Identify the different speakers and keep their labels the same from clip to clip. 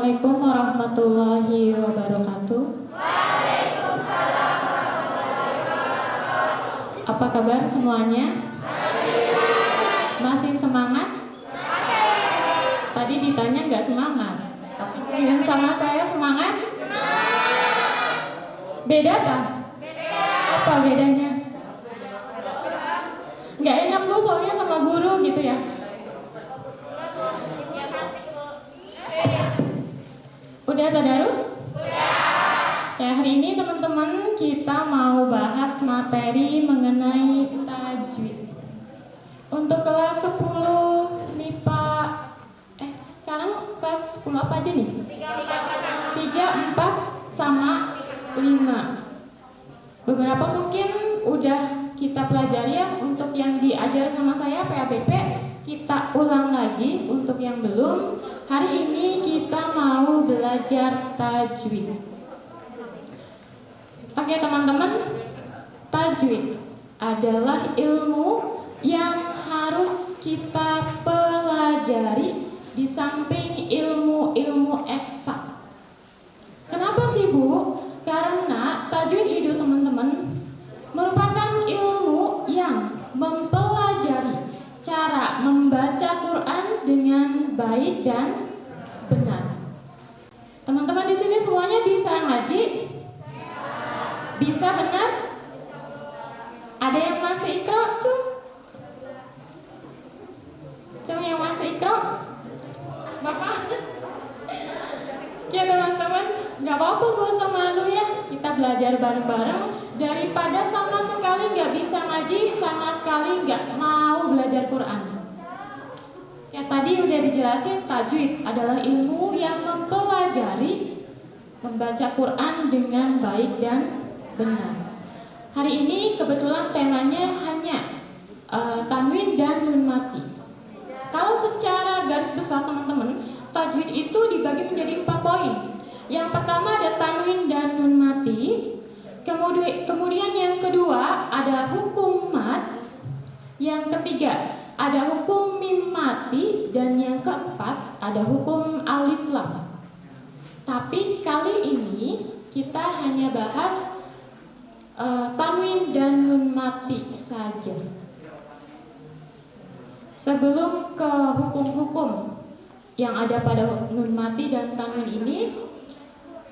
Speaker 1: Assalamualaikum warahmatullahi wabarakatuh.
Speaker 2: Waalaikumsalam warahmatullahi wabarakatuh.
Speaker 1: Apa kabar semuanya? Masih semangat? Tadi ditanya nggak semangat, tapi kalian sama saya semangat? Beda apa? Apa bedanya? Nggak enak lu soalnya sama guru gitu ya. Udah tadarus? Ya, hari ini teman-teman kita mau bahas materi mengenai tajwid. Untuk kelas 10 MIPA sekarang kelas 10 apa aja nih? 3, 4 sama 5. Beberapa mungkin udah kita pelajari ya. Untuk yang diajar sama saya PABP kita ulang lagi. Untuk yang belum, hari ini kita mau belajar tajwid. Oke teman-teman, tajwid adalah ilmu yang harus kita pelajari di samping ilmu-ilmu eksak. Kenapa sih Bu? Karena tajwid itu teman-teman merupakan ilmu yang mempelajari cara membaca Quran dengan baik dan benar. Teman-teman di sini semuanya bisa ngaji? Bisa benar? Ada yang masih ikra? Cum yang masih ikra? Bapak? Ya teman-teman, gak apa-apa gak usah malu ya. Kita belajar bareng-bareng daripada sama sekali gak bisa ngaji, sama sekali gak mau belajar Quran. Ya tadi udah dijelasin, tajwid adalah ilmu yang mempelajari membaca Quran dengan baik dan benar. Hari ini kebetulan temanya hanya tanwin dan nun mati. Kalau secara garis besar teman-teman, tajwid itu dibagi menjadi 4 poin. Yang pertama ada tanwin dan nun mati. Kemudian yang kedua ada hukum mat. Yang ketiga ada hukum mim mati. Dan yang keempat ada hukum alif lam. Tapi kali ini kita hanya bahas tanwin dan nun mati saja. Sebelum ke hukum-hukum yang ada pada nun mati dan tanwin ini,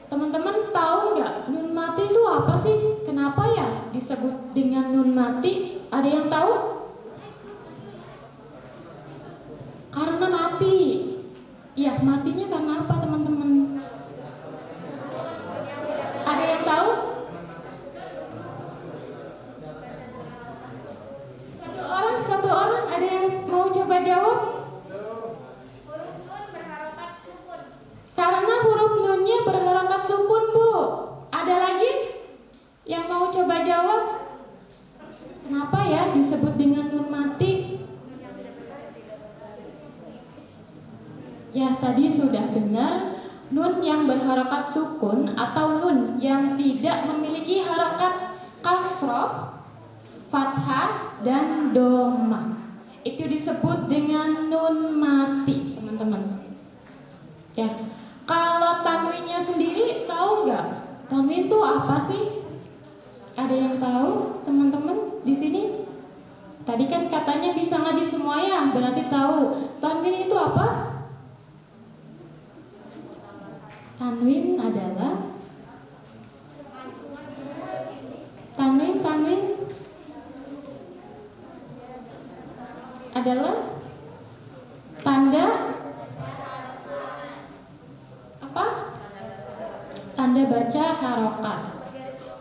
Speaker 1: teman-teman tahu nggak nun mati itu apa sih? Kenapa ya disebut dengan nun mati? Ada yang tahu? Karena mati. Ya, matinya karena apa teman-teman? Ada yang tahu? Satu orang, ada yang mau coba jawab?
Speaker 2: Huruf nun berharokat sukun.
Speaker 1: Karena huruf nunnya berharokat sukun, Bu. Ada lagi yang mau coba jawab? Kenapa ya disebut dengan nun mati? Ya, tadi sudah benar. Nun yang berharokat sukun atau nun yang tidak memiliki harokat kasroh, fathah, dan domah, itu disebut dengan nun mati, teman-teman. Ya, kalau tanwinnya sendiri tahu nggak? Tanwin itu apa sih? Ada yang tahu, teman-teman di sini? Tadi kan katanya bisa ngaji semua ya, berarti tahu. Tanwin itu apa? Tanwin adalah Tanwin adalah tanda apa? Tanda baca harokat.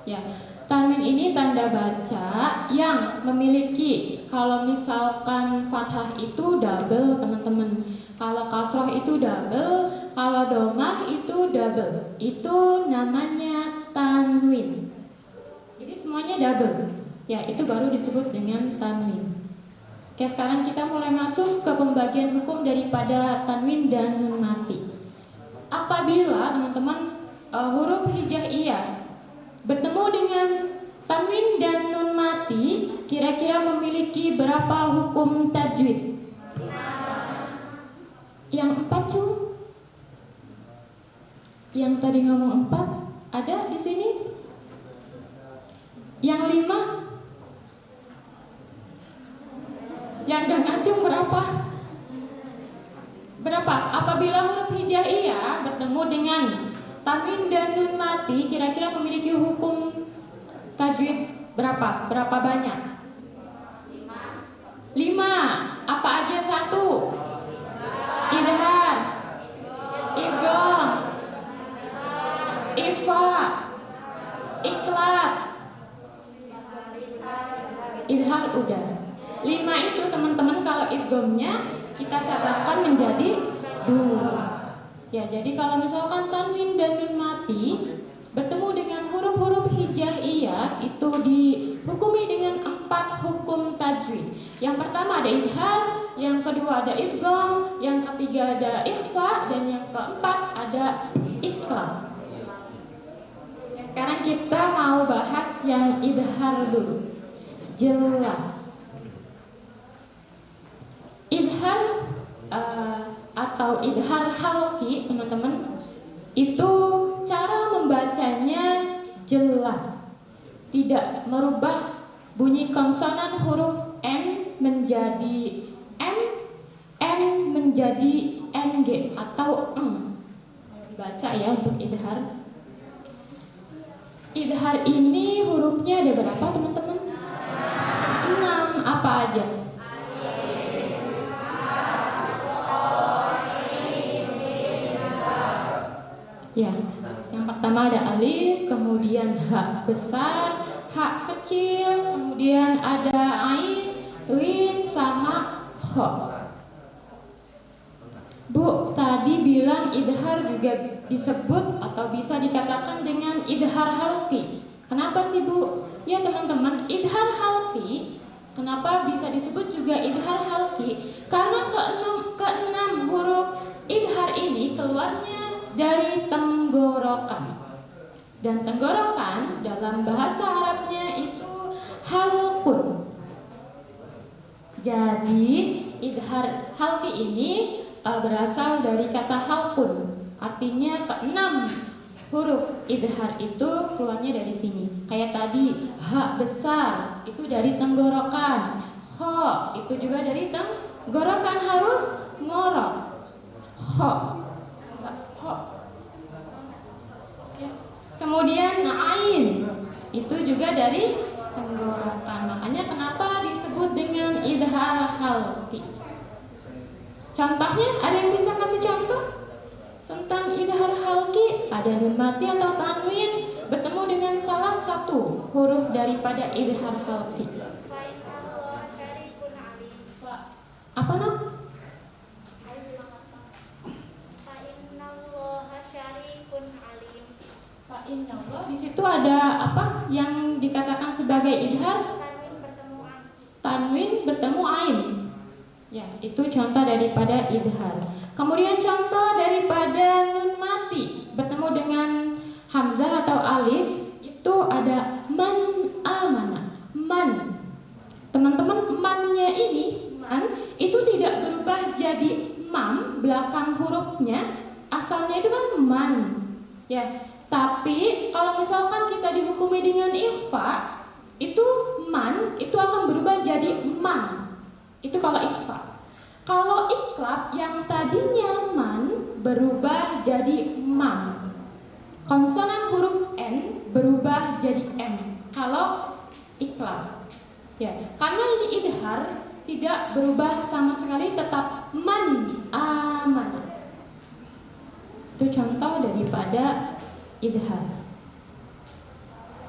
Speaker 1: Ya, tanwin ini tanda baca yang memiliki, kalau misalkan fathah itu double, teman-teman. Kalau kasroh itu double, kalau domah itu double. Itu namanya tanwin. Jadi semuanya double. Ya, itu baru disebut dengan tanwin. Oke, sekarang kita mulai masuk ke pembagian hukum daripada tanwin dan nun mati. Apabila teman-teman huruf hijaiyah bertemu dengan tanwin dan nun mati, kira-kira memiliki berapa hukum tajwid? Yang 4 cu? Yang tadi ngomong 4 ada di sini? Yang 5? Yang gak ngacung berapa? Berapa? Apabila huruf hijaiyah bertemu dengan tanwin dan nun mati, kira-kira memiliki hukum tajwid berapa? Berapa banyak? 5. Apa aja? 1. Idhar, idgham, ikhfa, iqlab. Idhar udah. 5 itu teman-teman kalau idghamnya kita catatkan menjadi 2. Ya, jadi kalau misalkan tanwin dan nun mati bertemu dengan huruf-huruf hijaiyah itu dihukumi dengan 4 hukum tajwid. Yang pertama ada idhar, yang kedua ada idgham, yang ketiga ada ikhfa, dan yang keempat ada iqlab. Sekarang kita mau bahas yang idhar dulu. Jelas. Idhar atau idhar halqi, teman-teman, itu cara membacanya jelas, tidak merubah bunyi konsonan huruf N menjadi M, N menjadi NG atau M. Dibaca ya untuk idhar. Idhar ini hurufnya ada berapa, teman-teman? 6. Apa aja? Ya, yang pertama ada alif, kemudian ha besar, ha kecil, kemudian ada ain, lin, sama kho. Bu, tadi bilang idhar juga disebut atau bisa dikatakan dengan idhar halqi. Kenapa sih, Bu? Ya teman-teman, idhar halqi, kenapa bisa disebut juga idhar halqi? Karena keenam huruf idhar ini keluarnya dari tenggorokan. Dan tenggorokan dalam bahasa Arabnya itu halqun. Jadi idhar halqi ini berasal dari kata halqun. Artinya keenam huruf idhar itu keluarnya dari sini. Kayak tadi ha besar itu dari tenggorokan. Kho itu juga dari tenggorokan, harus ngorok. Kho. Kemudian ain itu juga dari tenggorokan. Makanya kenapa disebut dengan idhar halqi. Contohnya, ada yang bisa kasih contoh tentang idhar halqi? Ada nun mati atau tanwin bertemu dengan salah satu huruf daripada idhar halqi. Apa nak? Fa'inallah, di situ ada apa yang dikatakan sebagai idhar? Tanwin bertemu ain. Ya, itu contoh daripada idhar. Kemudian contoh daripada nun mati bertemu dengan hamzah atau alif, itu ada man amana. Man. Teman-teman, mannya ini, man, itu tidak berubah jadi mam belakang hurufnya. Asalnya itu kan man. Ya, tapi kalau misalkan kita dihukumi dengan ikhfa, itu man itu akan berubah jadi man. Itu kalau ikhfa. Kalau iqlab yang tadinya man berubah jadi mam. Konsonan huruf N berubah jadi M. Kalau iqlab. Ya, karena ini idhar tidak berubah sama sekali, tetap man amana. Itu contoh daripada idhar.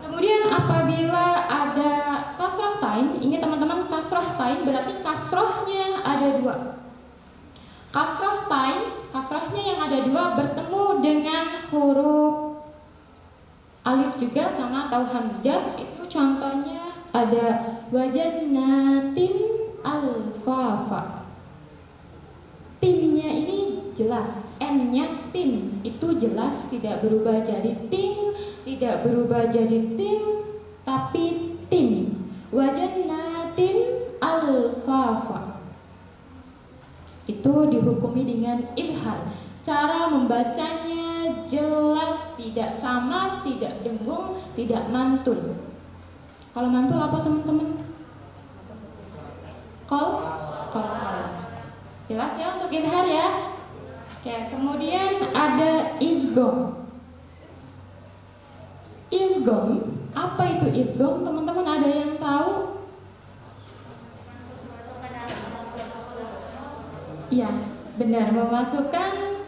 Speaker 1: Kemudian apabila ada kasroh tain, ini teman-teman kasroh tain berarti kasrohnya ada 2. Kasroh tain, kasrohnya yang ada 2 bertemu dengan huruf alif juga sama atau hamzah. Itu contohnya ada wajannatin alfafa. Tinnya ini jelas, N-nya tin itu jelas, tidak berubah jadi ting, tidak berubah jadi tim, tapi tin. Wajannatin alfafa itu dihukumi dengan idhar. Cara membacanya jelas, tidak samar, tidak dengung, tidak mantul. Kalau mantul apa teman-teman? Kol. Jelas ya untuk idhar ya. Oke, kemudian ada idgham. Idgham, apa itu idgham? Teman-teman ada yang tahu? Iya, benar, memasukkan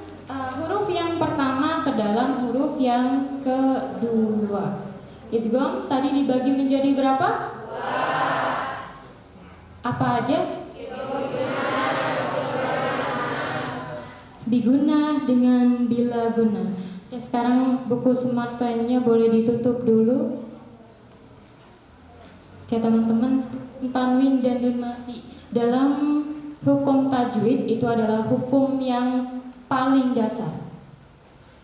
Speaker 1: huruf yang pertama ke dalam huruf yang kedua. Idgham tadi dibagi menjadi berapa? Apa aja? Biguna dengan bila guna. Ya, sekarang buku smart pen-nya boleh ditutup dulu. Oke teman-teman, tanwin dan nun mati dalam hukum tajwid itu adalah hukum yang paling dasar.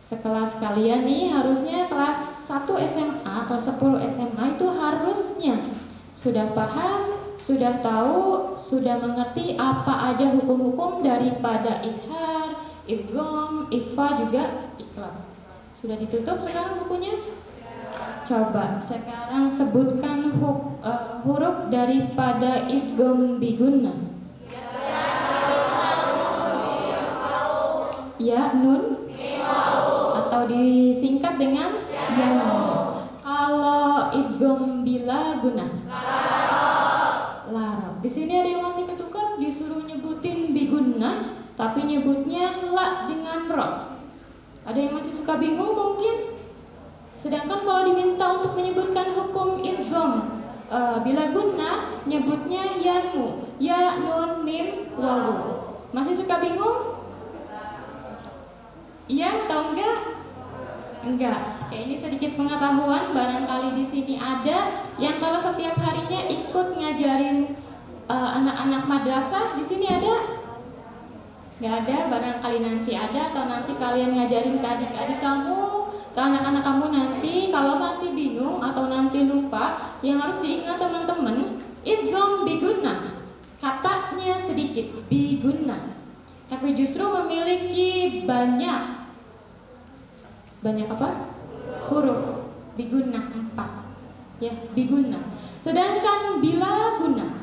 Speaker 1: Sekelas kalian nih harusnya kelas 1 SMA atau 10 SMA itu harusnya sudah paham, sudah tahu, sudah mengerti apa aja hukum-hukum daripada idhar, idgham, ikhfa juga iqlab. Sudah ditutup sekarang bukunya? Coba sekarang sebutkan huruf daripada idgham biguna. Ya, nun, atau disingkat dengan ya. Kalau idgham bila guna, larab. Di sini ada yang masih ketukar, disuruh nyebutin biguna, tapi nyebutnya la dengan ro. Ada yang masih suka bingung mungkin. Sedangkan kalau diminta untuk menyebutkan hukum idgham bila guna, nyebutnya yanmu, ya, nun, mim, wawu. Masih suka bingung? Iya atau enggak? Enggak. Ya, ini sedikit pengetahuan, barangkali di sini ada yang kalau setiap harinya ikut ngajarin anak-anak madrasah. Di sini ada? Enggak ada, barangkali nanti ada, atau nanti kalian ngajarin ke adik-adik kamu, ke anak-anak kamu nanti. Kalau masih bingung atau nanti lupa, yang harus diingat teman-teman, idgham biguna, katanya sedikit, biguna, tapi justru memiliki banyak apa? Huruf. Biguna 4. Ya, biguna. Sedangkan bila guna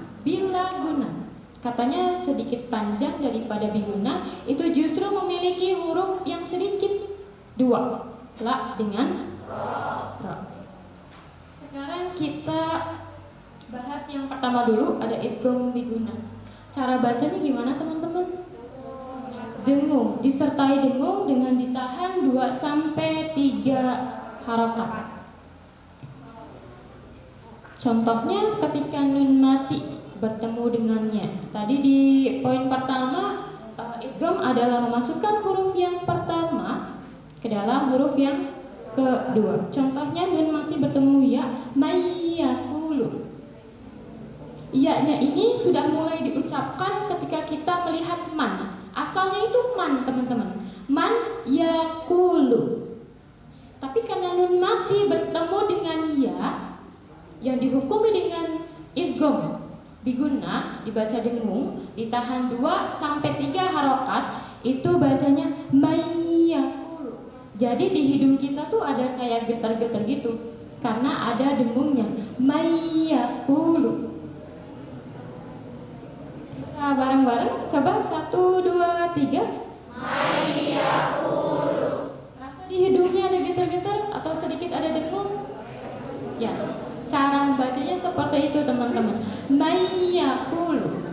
Speaker 1: katanya sedikit panjang daripada biguna, itu justru memiliki huruf yang sedikit, 2, la dengan ro. Sekarang kita bahas yang pertama dulu, ada idgham biguna. Cara bacanya gimana teman-teman? Dengung, disertai dengung dengan ditahan 2-3 harokat. Contohnya ketika nun mati bertemu dengannya. Tadi di poin pertama, idgham adalah memasukkan huruf yang pertama ke dalam huruf yang kedua. Contohnya nun mati bertemu ya, mayyakulu. Ya-nya ini sudah mulai diucapkan ketika kita melihat man. Asalnya itu man teman-teman, man yakulu. Tapi karena nun mati bertemu dengan ya, yang dihukumi dengan idgham biguna, dibaca dengung, ditahan 2-3 harokat, itu bacanya mayyakulu. Jadi di hidung kita tuh ada kayak getar-getar gitu, karena ada dengungnya, mayyakulu. Bareng-bareng, coba 1, 2, 3. Mayyakulu. Rasa di hidungnya ada getar-getar atau sedikit ada dengung? Ya, cara membacanya seperti itu teman-teman. Mayyakulu.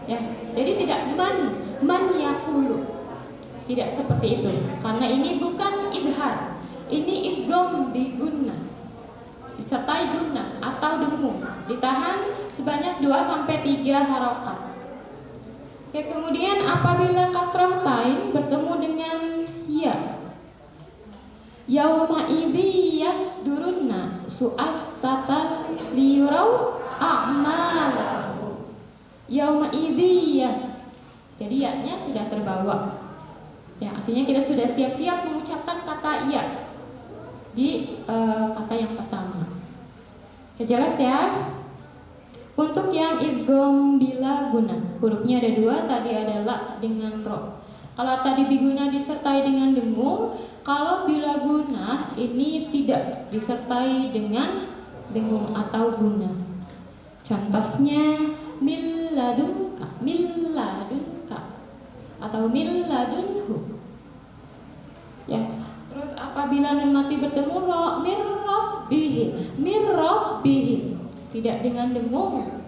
Speaker 1: Ya, jadi tidak man yakulu. Tidak seperti itu. Karena ini bukan idhar. Ini idgham biguna. Disertai guna atau dengung, ditahan sebanyak 2-3 harokat. Ya, kemudian apabila kasrah tain bertemu dengan ya, yauma idzi yasdurunna su'astatal liyurau a'malahu. Yauma idzi yas. Jadi ya-nya sudah terbawa. Ya, artinya kita sudah siap-siap mengucapkan kata ya di kata yang pertama. Jelas ya? Untuk yang idgham bila guna, hurufnya ada 2, tadi ada la dengan ro. Kalau tadi biguna disertai dengan dengung, kalau bila guna ini tidak disertai dengan dengung atau guna. Contohnya milladunka, milladunka atau milladunhu. Ya. Terus apabila nun mati bertemu ro mirrabbihim, mirrabbihim tidak dengan dengung.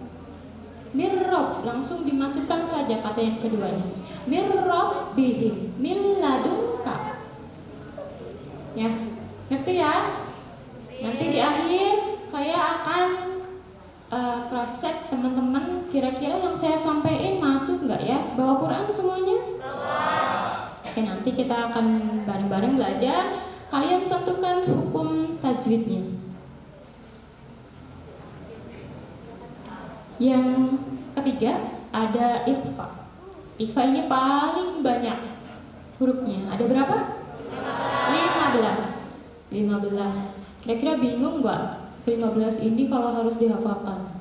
Speaker 1: Mirrob langsung dimasukkan saja kata yang keduanya. Mirrabbihim, milladunka. Ya, ngerti ya? Nanti di akhir saya akan cross check teman-teman, kira-kira yang saya sampaikan masuk nggak ya? Bawa Quran semuanya? Oke, nanti kita akan bareng-bareng belajar. Kalian tentukan hukum tajwidnya. Yang ketiga ada ikhfa. Ikhfa ini paling banyak hurufnya. Ada berapa? 15. Kira-kira bingung nggak? 15 ini kalau harus dihafalkan?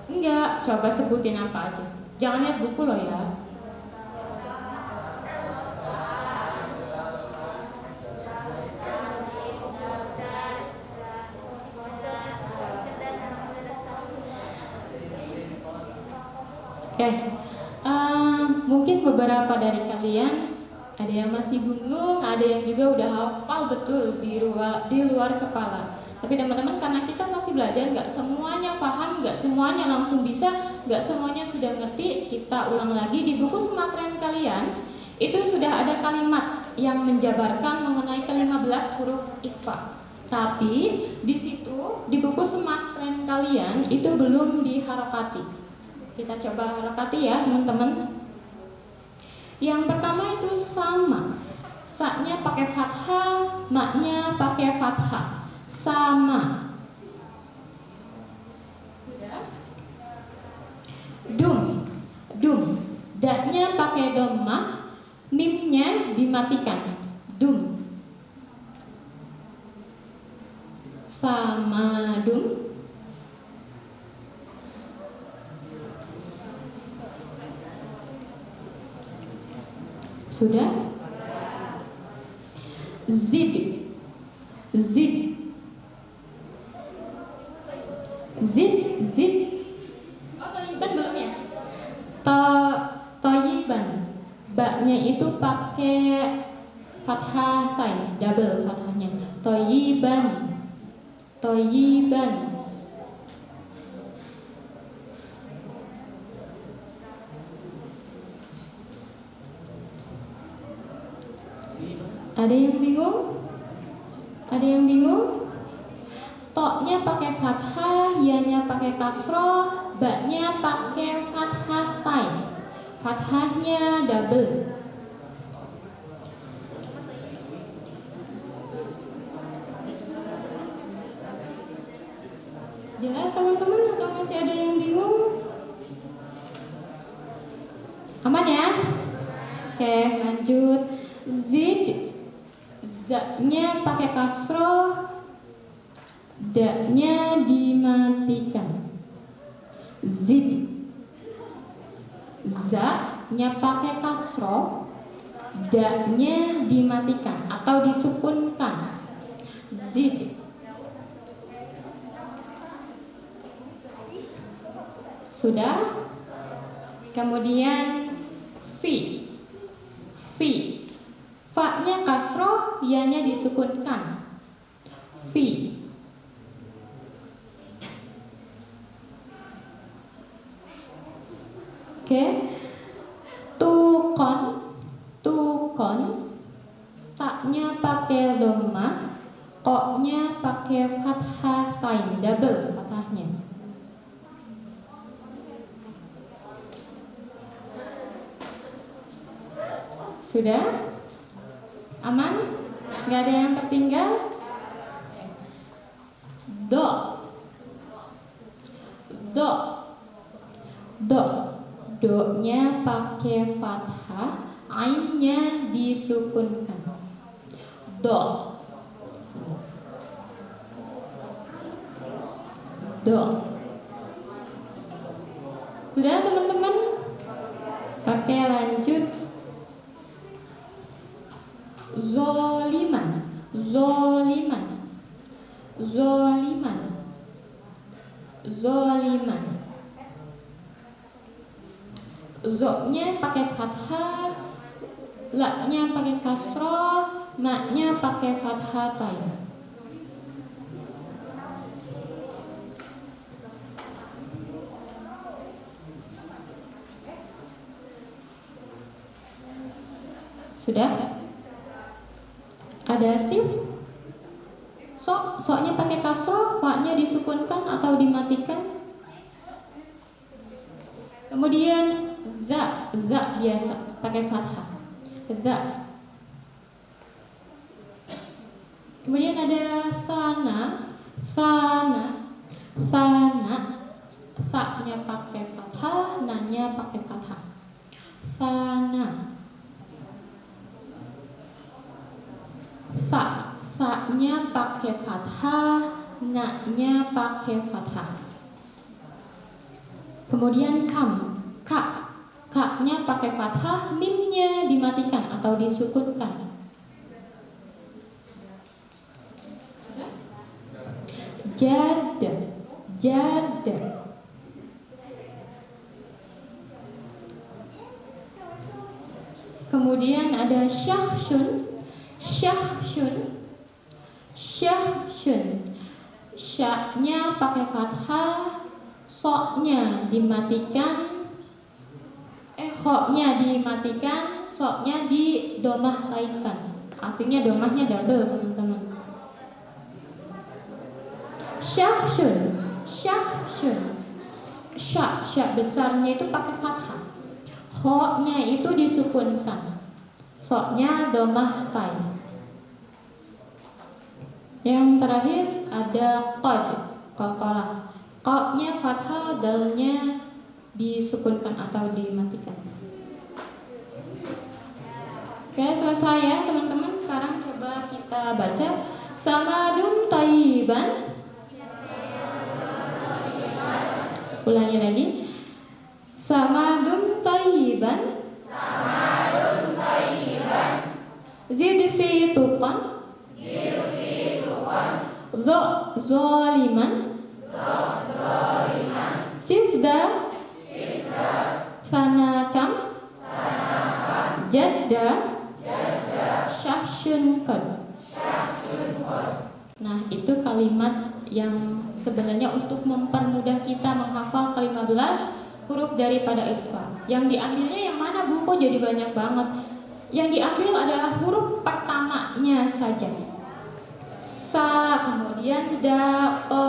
Speaker 1: Enggak, coba sebutin apa aja. Jangan lihat buku loh ya. Oke, mungkin beberapa dari kalian ada yang masih bingung, ada yang juga udah hafal betul di luar kepala. Tapi teman-teman, karena kita masih belajar, nggak semuanya paham, nggak semuanya langsung bisa, nggak semuanya sudah ngerti. Kita ulang lagi di buku Sumatran kalian, itu sudah ada kalimat yang menjabarkan mengenai ke-15 huruf ikhfa. Tapi di situ di buku Sumatran kalian itu belum diharokati. Kita coba harokati ya teman-teman. Yang pertama itu sama. Sa-nya pakai fathah, ma-nya pakai fathah. Sama. Sudah? Dum. Da-nya pakai dhammah, mim-nya dimatikan. Dum. Sama dum. Sudah? Zid. Oh, toyiban belum ya? Toyiban. Ba-nya itu pakai fathah tain, double fathahnya. Toyiban. Ada yang bingung? To-nya pakai fathah, ya-nya pakai kasroh, ba-nya pakai fathah tain. Fathahnya double. Jelas teman-teman atau masih ada yang bingung? Aman ya? Oke, lanjut. Zid. Z-nya pakai kasroh, da-nya dimatikan. Zid. Z-nya pakai kasroh, da-nya dimatikan atau disukunkan. Zid. Sudah? Kemudian fi. Fa-nya kasroh, ya-nya disukunkan. Fi. Oke. Tukon. Ta-nya pakai dhammah, ko-nya pakai fathah tain, double fathahnya. Sudah? Aman? Gak ada yang tertinggal? Do-nya pakai fathah, ain-nya disukunkan. Do. Sudah teman-teman? Oke, lanjut. Zoliman. Zoliman. Zoliman. Zo-nya pakai fathah, la-nya pakai kasroh, ma-nya pakai fathatain. Sudah? Ada sif? So-nya pakai kasroh, fa-nya disukunkan atau dimatikan. Kemudian za biasa pakai fathah. Za. Kemudian ada sana. Sa-nya pakai fathah, na-nya pakai fathah. Sana. Sa-nya pakai fathah, na-nya pakai fathah. Kemudian ka-nya pakai fathah, mim-nya dimatikan atau disukunkan. Jad. Kemudian ada syahsyun. Sya-nya pakai fathah, so-nya dimatikan, kho-nya dimatikan, so-nya didomah lainkan. Artinya domahnya double, teman-teman. Syahsyun. Sya besarnya itu pakai fathah, kho-nya itu disukunkan, so-nya domah lain. Yang terakhir ada qad, qalqalah. Qa-nya fathah, dal-nya disukunkan atau dimatikan. Oke, selesai ya teman-teman. Sekarang coba kita baca samadun thayyiban. Ulangi lagi. Samadun thayyiban. Zid fi tuqan. Zaliman. Sifda. Sanakam. Jadda. Syahsyun qad. Nah, itu kalimat yang sebenarnya untuk mempermudah kita menghafal ke-15 huruf daripada ikhfa. Yang diambilnya yang mana, Bu? Kok jadi banyak banget? Yang diambil adalah huruf pertamanya saja. Sa, kemudian da, o,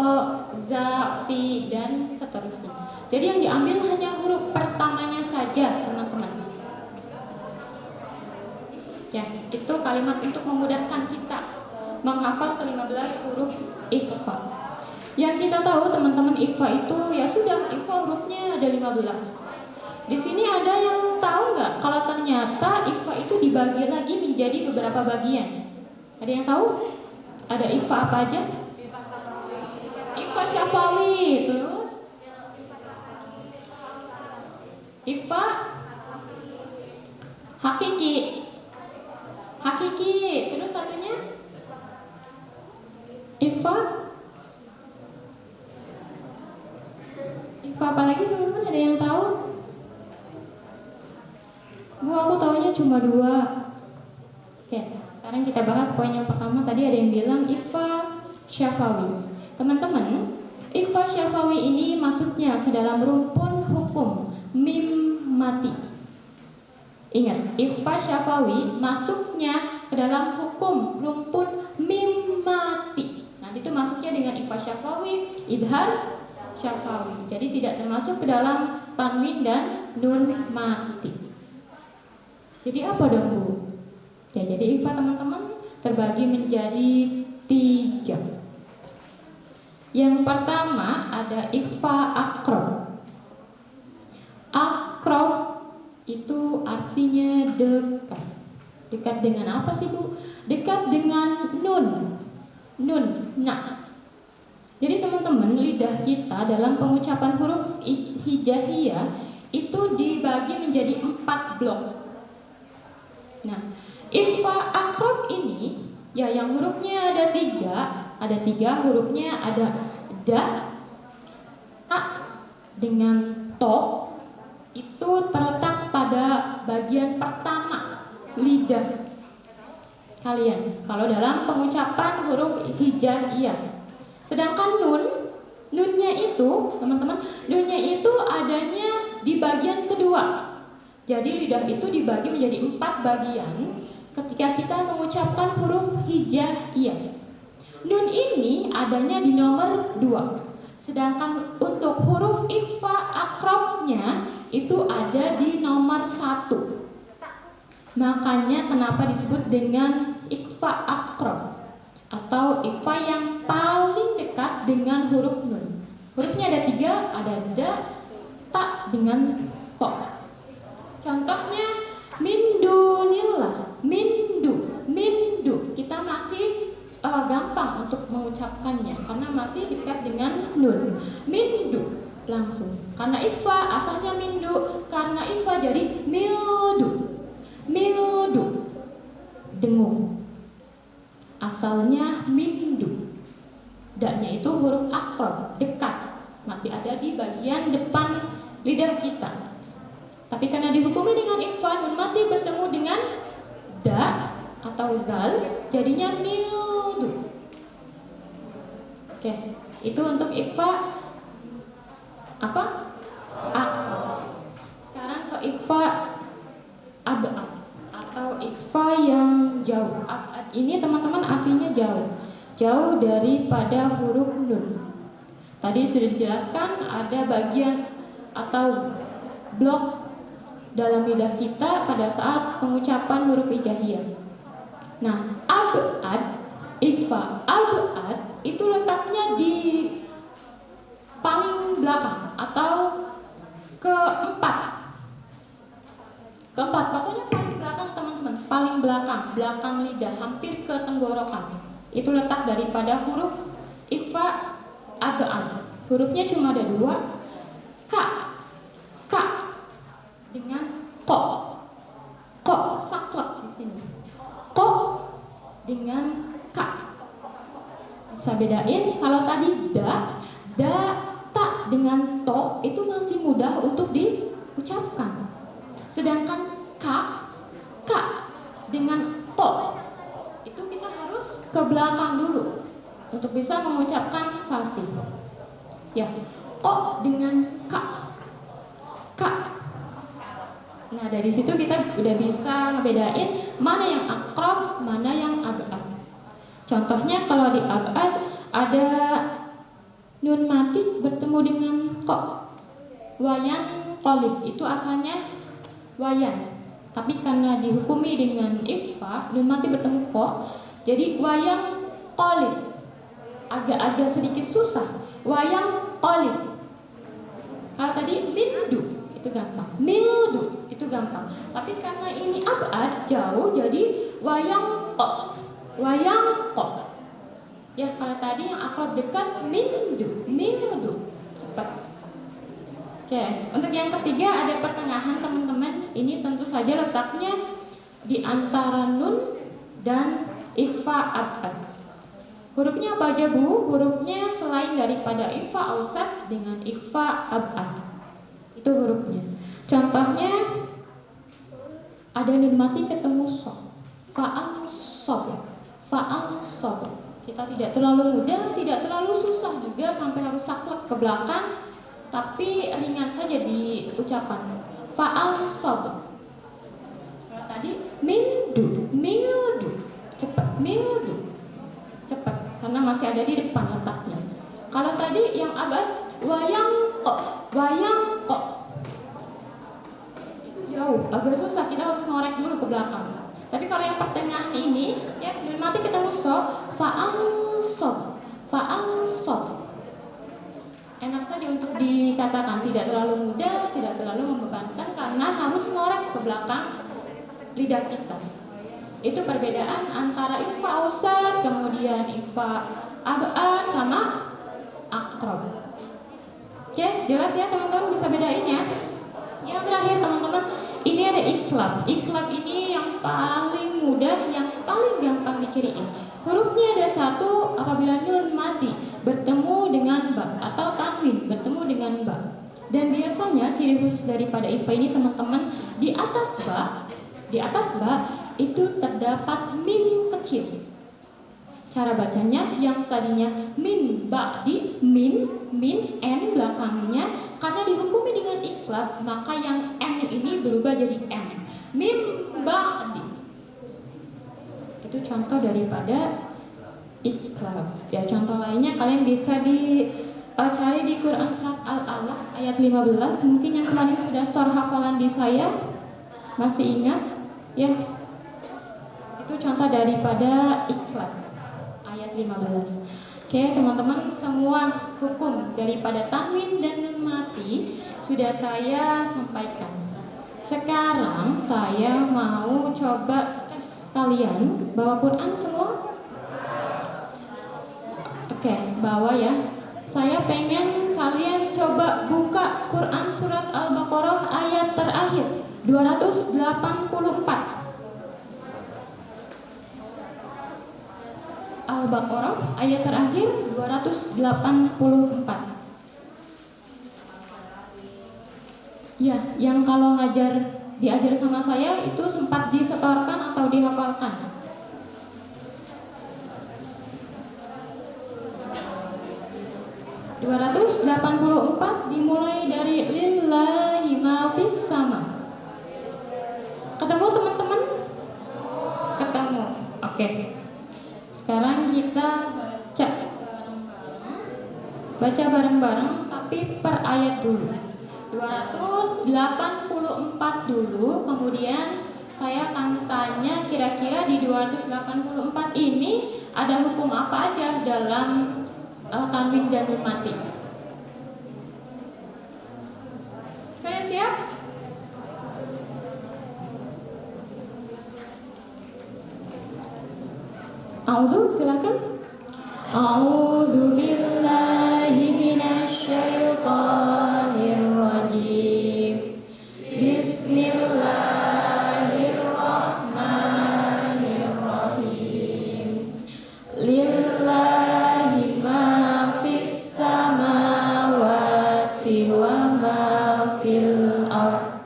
Speaker 1: za, fi, dan seterusnya. Jadi yang diambil hanya huruf pertamanya saja, teman-teman. Ya, itu kalimat untuk memudahkan kita menghafal ke-15 huruf ikhfa. Yang kita tahu teman-teman, ikhfa itu ya sudah, ikhfa hurufnya ada 15. Di sini ada yang tahu nggak kalau ternyata ikhfa itu dibagi lagi menjadi beberapa bagian? Ada yang tahu? Ada ikhfa apa aja? Ikhfa syafawi, terus ikhfa hakiki, terus satunya ikhfa apa lagi teman-teman? Ada yang tahu? Bu, aku tahunya cuma 2. Oke, sekarang kita bahas poin yang pertama. Tadi ada yang bilang ikhfa syafawi. Teman-teman, ikhfa syafawi ini masuknya ke dalam rumpun hukum mim mati. Ingat, ikhfa syafawi masuknya ke dalam hukum rumpun mim mati. Nanti itu masuknya dengan ikhfa syafawi, idhar syafawi. Jadi tidak termasuk ke dalam tanwin dan nun mati. Jadi apa dong, Bu? Ya, jadi ikhfa teman-teman terbagi menjadi 3. Yang pertama ada ikhfa akrob. Akrob itu artinya dekat. Dekat dengan apa sih, Bu? Dekat dengan nun, nah. Jadi teman-teman, lidah kita dalam pengucapan huruf hijaiyah itu dibagi menjadi 4 blok. Nah, ikhfa akrob ini Ya, yang hurufnya ada tiga hurufnya ada da, a dengan to, itu terletak pada bagian pertama lidah kalian kalau dalam pengucapan huruf hijaiyah. Sedangkan nunnya itu, teman-teman, nunnya itu adanya di bagian kedua. Jadi lidah itu dibagi menjadi 4 bagian ketika kita mengucapkan huruf hijaiyah. Nun ini adanya di nomor 2. Sedangkan untuk huruf ikhfa akrabnya itu ada di nomor 1. Makanya kenapa disebut dengan ikhfa akrab atau ikhfa yang paling dekat dengan huruf nun. Hurufnya ada 3, ada da, ta dengan to. Contohnya min dunillah, mindu. Kita masih gampang untuk mengucapkannya karena masih dekat dengan nun. Mindu langsung. Karena ikhfa asalnya mindu, karena ikhfa jadi mildu. Dengung. Asalnya mindu. Da-nya itu huruf akrab, dekat. Masih ada di bagian depan lidah kita. Tapi karena dihukumi dengan ikhfa, nun mati bertemu dengan da atau dal, jadinya mildu. Oke, itu untuk ikhfa apa? Akrab. Sekarang ke ikhfa abad atau ikhfa yang jauh. Abad ini teman-teman artinya jauh daripada huruf nun. Tadi sudah dijelaskan ada bagian atau blok dalam lidah kita pada saat pengucapan huruf hijaiyah. Nah, abad, ikhfa abad itu letaknya di paling belakang atau keempat, pokoknya paling belakang teman-teman, paling belakang lidah, hampir ke tenggorokan. Itu letak daripada huruf ikhfa abad. Hurufnya cuma ada 2, ka dengan ko saklek di sini. Ko dengan ka. Bisa bedain kalau tadi da, ta dengan to itu masih mudah untuk diucapkan. Sedangkan ka dengan to itu kita harus ke belakang dulu untuk bisa mengucapkan fasih. Ya, ko dengan ka. Nah, dari situ kita udah bisa ngebedain mana yang akrab, mana yang abad. Contohnya kalau di abad ada nun mati bertemu dengan ko. Wayan qalib itu asalnya wayan. Tapi karena dihukumi dengan ikhfa, nun mati bertemu ko, jadi wayang qalib. Agak-agak sedikit susah. Wayang qalib. Kalau tadi mindu itu gampang. Mildu itu gampang. Tapi karena ini abad jauh, jadi wayang ko. Ya, kalau tadi yang akrab dekat mildu. Cepat. Oke, untuk yang ketiga ada pertengahan teman-teman. Ini tentu saja letaknya di antara nun dan ikhfa abad. Hurufnya apa aja Bu? Hurufnya selain daripada ikhfa ausat dengan ikhfa abad. Itu hurufnya. Contohnya ada nun mati ketemu so. Fa'al sob. Kita tidak terlalu mudah, tidak terlalu susah juga sampai harus saklek ke belakang, tapi ringan saja di ucapan. Fa'al sob. Kalau tadi mildu. Cepat, mildu. Cepat, karena masih ada di depan letaknya. Kalau tadi yang abad wayang ko. Itu jauh, agak susah, kita harus ngorek dulu ke belakang. Tapi kalau yang pertengahan ini, ya, nun mati ketemu so, fa'al sob. Enak saja untuk dikatakan, tidak terlalu mudah, tidak terlalu membebankan karena harus ngorek ke belakang lidah kita. Itu perbedaan antara ikhfa ausat, kemudian ikhfa abad sama akrab. Oke, jelas ya teman-teman, bisa bedain ya. Yang terakhir teman-teman, ini ada iklab. Iklab ini yang paling mudah, yang paling gampang ciri-ciriin. Hurufnya ada satu apabila nun mati bertemu dengan ba atau tanwin bertemu dengan ba. Dan biasanya ciri khusus daripada ikhfa ini teman-teman, di atas ba itu terdapat mim kecil. Cara bacanya yang tadinya min ba'di min n belakangnya, karena dihukumi dengan iklab maka yang n ini berubah jadi m. Min ba'di. Itu contoh daripada iklab. Ya, contoh lainnya kalian bisa cari di Quran surat Al-Alaq ayat 15. Mungkin yang kemarin sudah store hafalan di saya masih ingat ya. Itu contoh daripada iklab ayat 15. Oke, teman-teman, semua hukum daripada tanwin dan nun mati sudah saya sampaikan. Sekarang saya mau coba tes kalian bawa Quran semua. Oke, bawa ya. Saya pengen kalian coba buka Quran surat Al-Baqarah ayat terakhir 284. Al-Baqarah ayat terakhir 284. Ya, yang kalau diajar sama saya itu sempat disetorkan atau dihafalkan. Dimulai dari lillahi ma fis sama. Ketemu teman-teman? Ketemu. Oke. Sekarang kita baca bareng-bareng tapi per ayat dulu. 284 dulu, kemudian saya akan tanya kira-kira di 284 ini ada hukum apa aja dalam tanwin dan nun mati. Sudah siap? A'udzu, silakan. A'udzu billahi minasy syaithanir rajim. Bismillahirrahmanirrahim. Lillahi ma fis samawati wa ma fil ardh.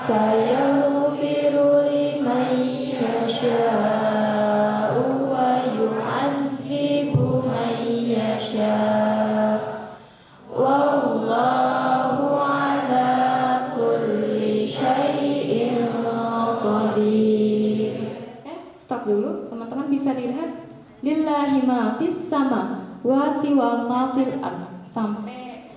Speaker 1: Sayaghfiru liman yasha'u wa yu'adzibu man yasha'. Wallahu ala kulli syai'in qadir. Stop dulu, teman-teman bisa dilihat. Lillahi ma fis samawati wa ma fil ardh sampai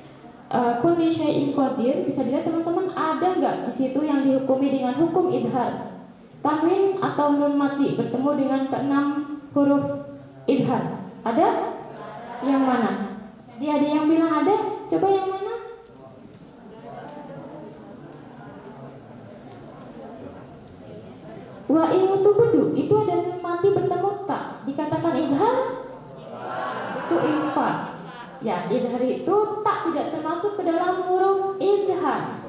Speaker 1: kulli syai'in qadir. Bisa dilihat teman-teman, ada nggak di situ yang dihukumi dengan hukum idhar? Tanwin atau nun mati bertemu dengan keenam huruf idhar. Ada? Yang mana? Jadi ada yang bilang ada? Coba yang mana? Wa in tubudu itu ada nun mati bertemu tak. Dikatakan idhar? Itu ikhfa. Ya, idhar itu tak tidak termasuk ke dalam huruf idhar.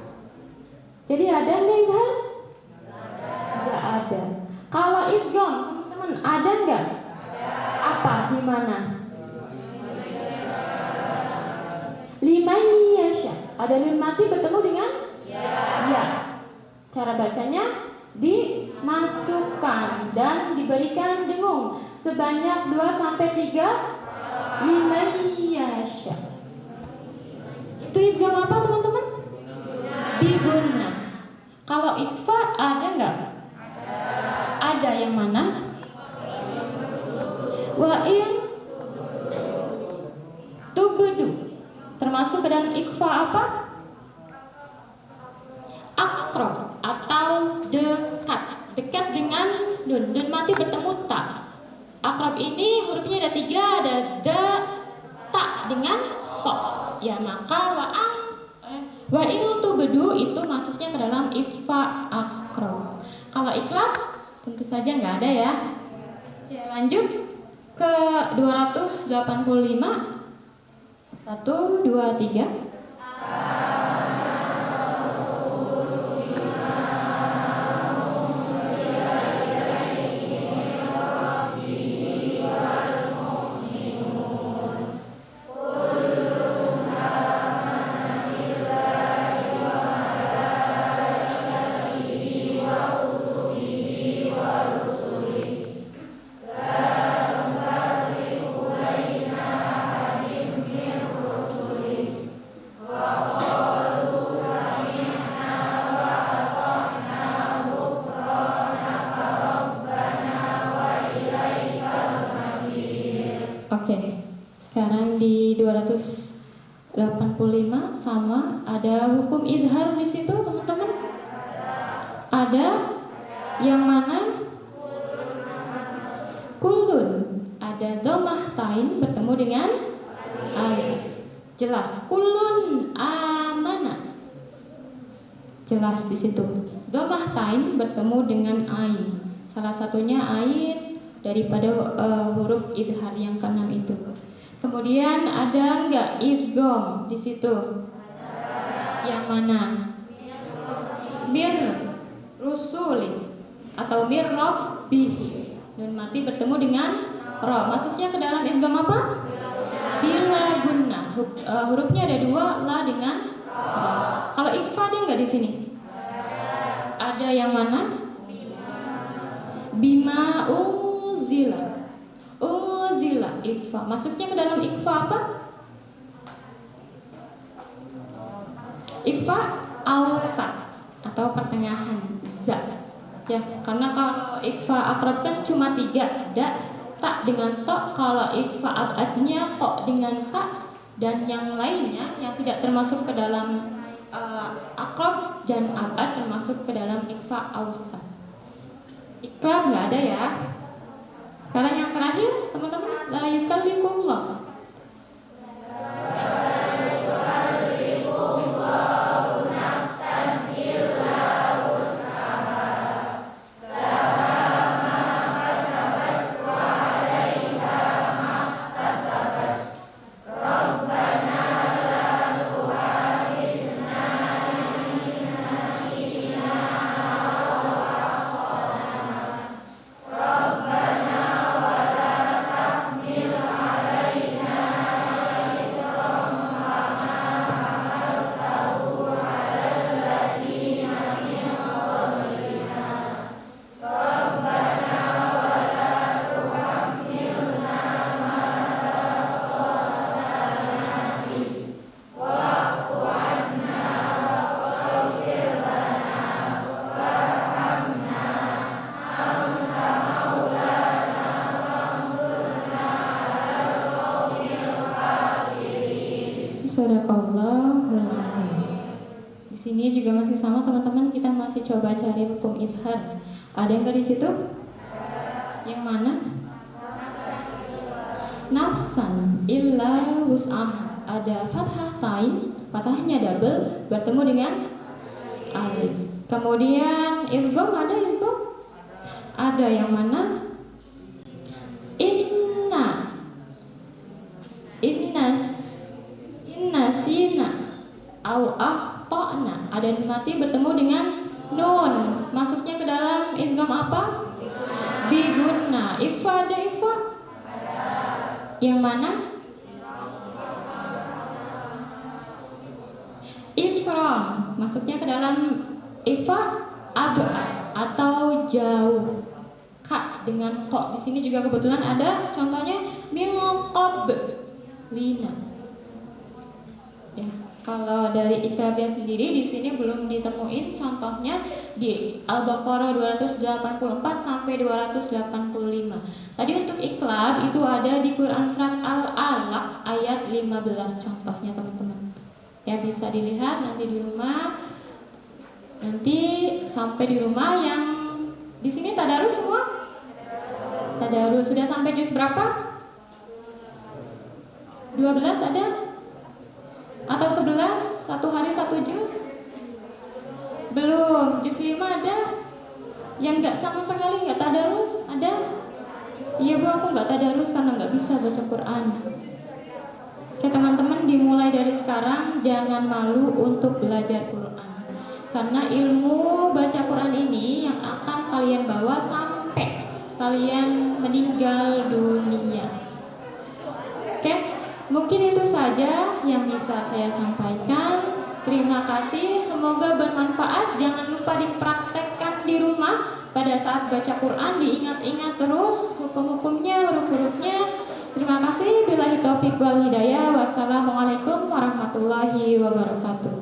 Speaker 1: Jadi ada nggak idhar? Nggak ada. Kalau idgham, teman-teman, ada nggak? Apa? Di mana? Liman yasha. Ada nun mati bertemu dengan ya. Cara bacanya dimasukkan dan diberikan dengung sebanyak 2-3. Liman yasha. Itu idgham apa, teman-teman? Biguna. Kalau ikhfa ada nggak? Ada. Yang mana? Wa in tubudu termasuk ke dalam ikhfa apa? Aqrab atau dekat. Dekat dengan nun mati bertemu tak. Aqrab ini hurufnya ada 3, ada da, ta dengan to. Ya, maka wa in tubudu itu masuknya ke dalam ikhfa aqrab. Kalau iklab tentu saja nggak ada ya. Ya, lanjut ke 285. 1, 2, 3. Oke, sekarang di 285 sama ada hukum izhar di situ, teman-teman. Ada yang mana? Kullun. Ada dhammah tain bertemu dengan alif. Jelas. Kullun amana. Jelas di situ. Dhammah tain bertemu dengan ain. Salah satunya ain daripada huruf idhar yang keenam itu. Kemudian ada enggak idgham di situ? Yang mana? Mir rusulin atau mir rabbihi. Nun mati bertemu dengan ro. Masuknya ke dalam idgham apa? Bila gunnah. Hurufnya ada dua, la dengan ro. Kalau ikhfa ada enggak di sini? Ada yang mana? Bima uzila ikhfa. Masuknya ke dalam ikhfa apa? Ikhfa awsat atau pertengahan za. Ya, karena kalau ikhfa akrab kan cuma 3, da, ta dengan to. Kalau ikhfa abadnya ko dengan ka, dan yang lainnya yang tidak termasuk ke dalam akrab dan abad termasuk ke dalam ikhfa awsat. Ikrab nggak ada ya. Sekarang yang terakhir, teman-teman, la yukallifullah. Sadaqallahul azim. Di sini juga masih sama, teman-teman, kita masih coba cari hukum izhar. Ada yang di situ? Yang mana? Nafsan illa wus'ah. Ada fathah tain, fathahnya double bertemu dengan alif. Kemudian idgham ada idgham? Ada yang mana? Sina au akhtana. Ada mati bertemu dengan nun. Masuknya ke dalam idgham apa? Bigunna. Ikhfa ada ikhfa? Yang mana? Isram. Masuknya ke dalam ikhfa ab'ad atau jauh. Ka dengan ko. Di sini juga kebetulan ada contohnya min qablina. Ya, kalau dari ikrabnya sendiri di sini belum ditemuin contohnya di Al-Baqarah 284 sampai 285. Tadi untuk ikrab itu ada di Quran surat Al-Alaq ayat 15 contohnya, teman-teman. Ya, bisa dilihat nanti di rumah. Nanti sampai di rumah yang di sini tadarus semua? Tadarus sudah sampai juz berapa? 12 ada? Atau 11? Satu hari satu juz? Belum. Juz 5 ada? Yang gak sama sekali gak tadarus? Ada? Iya Bu, aku nggak tadarus karena nggak bisa baca Quran. Oke teman-teman, dimulai dari sekarang jangan malu untuk belajar Quran. Karena ilmu baca Quran ini yang akan kalian bawa sampai kalian meninggal dunia. Oke, mungkin itu saja yang bisa saya sampaikan. Terima kasih, semoga bermanfaat. Jangan lupa dipraktekkan di rumah. Pada saat baca Quran diingat-ingat terus hukum-hukumnya, huruf-hurufnya. Terima kasih. Billahi taufiq wal hidayah. Wassalamualaikum warahmatullahi wabarakatuh.